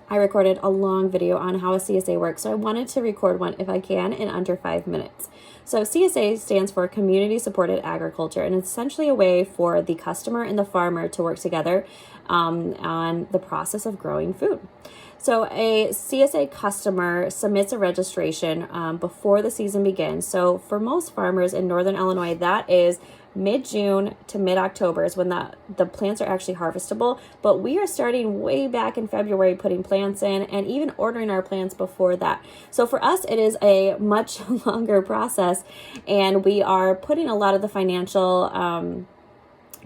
I recorded a long video on how a CSA works, so I wanted to record one if I can in under 5 minutes. So CSA stands for Community Supported Agriculture, and it's essentially a way for the customer and the farmer to work together on the process of growing food. So a CSA customer submits a registration before the season begins. So for most farmers in Northern Illinois, that is mid-June to mid-October is when the plants are actually harvestable, but we are starting way back in February putting plants in and even ordering our plants before that. So for us, it is a much longer process, and we are putting a lot of the financial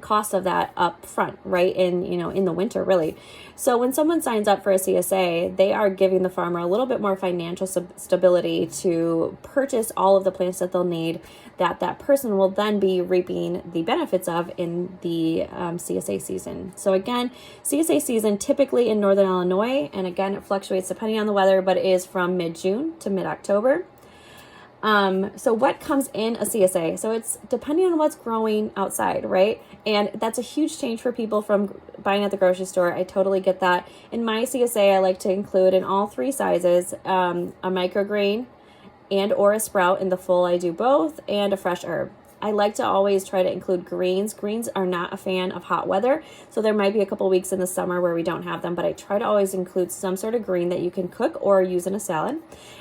cost of that up front, right in the winter, really. So when someone signs up for a CSA, they are giving the farmer a little bit more financial stability to purchase all of the plants that they'll need, that person will then be reaping the benefits of in the CSA season. So again, CSA season typically in Northern Illinois, and again, it fluctuates depending on the weather, but it is from mid-June to mid-October. So what comes in a CSA? So it's depending on what's growing outside, right? And that's a huge change for people from buying at the grocery store. I totally get that. In my CSA, I like to include in all 3 sizes, a microgreen and or a sprout. In the full, I do both, and a fresh herb. I like to always try to include greens. Greens are not a fan of hot weather, so there might be a couple weeks in the summer where we don't have them, but I try to always include some sort of green that you can cook or use in a salad.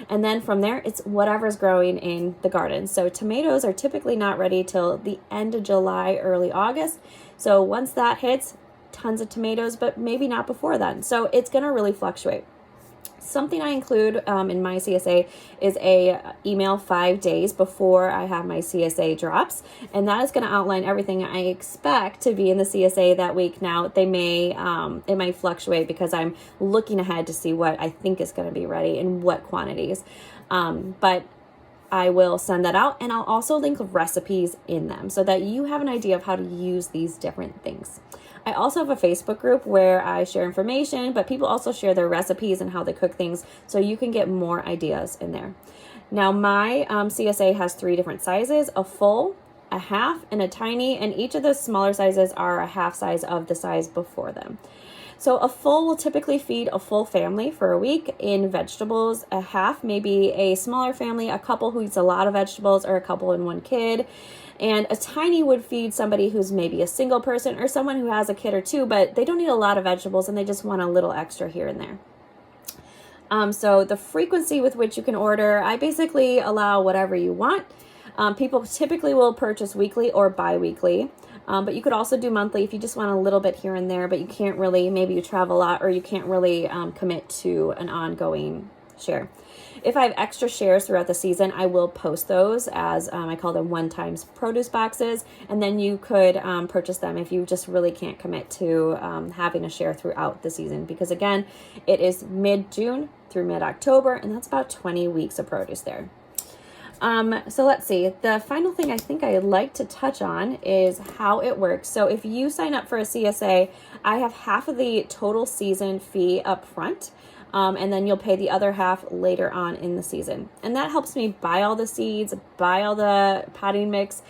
And then from there, it's whatever's growing in the garden. So tomatoes are typically not ready till the end of July, early August. So once that hits, tons of tomatoes, but maybe not before then. So it's going to really fluctuate. Something I include in my CSA is a email 5 days before I have my CSA drops, and that is going to outline everything I expect to be in the CSA that week. Now it might fluctuate because I'm looking ahead to see what I think is going to be ready and what quantities, but I will send that out, and I'll also link recipes in them so that you have an idea of how to use these different things. I also have a Facebook group where I share information, but people also share their recipes and how they cook things, so you can get more ideas in there. Now, my CSA has 3 different sizes: a full, a half, and a tiny, and each of those smaller sizes are a half size of the size before them. So a full will typically feed a full family for a week in vegetables. A half may be a smaller family, a couple who eats a lot of vegetables, or a couple and 1 kid. And a tiny would feed somebody who's maybe a single person or someone who has a kid or 2, but they don't eat a lot of vegetables and they just want a little extra here and there. So the frequency with which you can order, I basically allow whatever you want. People typically will purchase weekly or bi-weekly. But you could also do monthly if you just want a little bit here and there, but you can't really, maybe you travel a lot, or you can't really commit to an ongoing share. If I have extra shares throughout the season, I will post those as, I call them one-time produce boxes, and then you could purchase them if you just really can't commit to having a share throughout the season, because again, it is mid-June through mid-October, and that's about 20 weeks of produce there. So let's see. The final thing I think I'd like to touch on is how it works. So if you sign up for a CSA, I have half of the total season fee up front. And then you'll pay the other half later on in the season. And that helps me buy all the seeds, buy all the potting mix,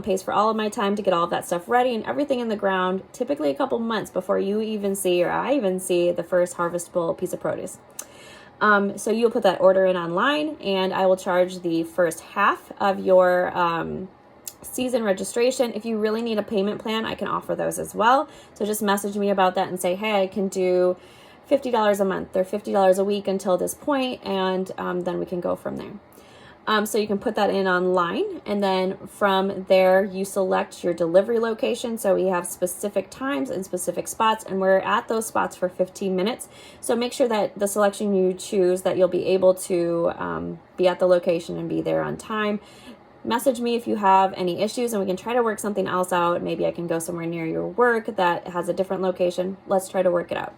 pays for all of my time to get all of that stuff ready and everything in the ground, typically a couple months before you even see, or I even see, the first harvestable piece of produce. So you'll put that order in online, and I will charge the first half of your season registration. If you really need a payment plan, I can offer those as well. So just message me about that and say, hey, I can do $50 a month or $50 a week until this point, and then we can go from there. So you can put that in online, and then from there you select your delivery location. So we have specific times and specific spots, and we're at those spots for 15 minutes. So make sure that the selection you choose, that you'll be able to be at the location and be there on time. Message me if you have any issues, and we can try to work something else out. Maybe I can go somewhere near your work that has a different location. Let's try to work it out.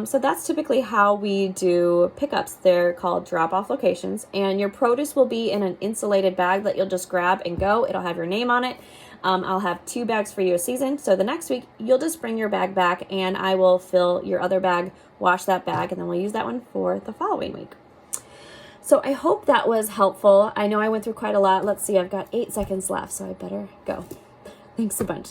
So that's typically how we do pickups. They're called drop-off locations, and your produce will be in an insulated bag that you'll just grab and go. It'll have your name on it. I'll have 2 bags for you a season. So the next week, you'll just bring your bag back, and I will fill your other bag, wash that bag, and then we'll use that one for the following week. So I hope that was helpful. I know I went through quite a lot. Let's see, I've got 8 seconds left, so I better go. Thanks a bunch.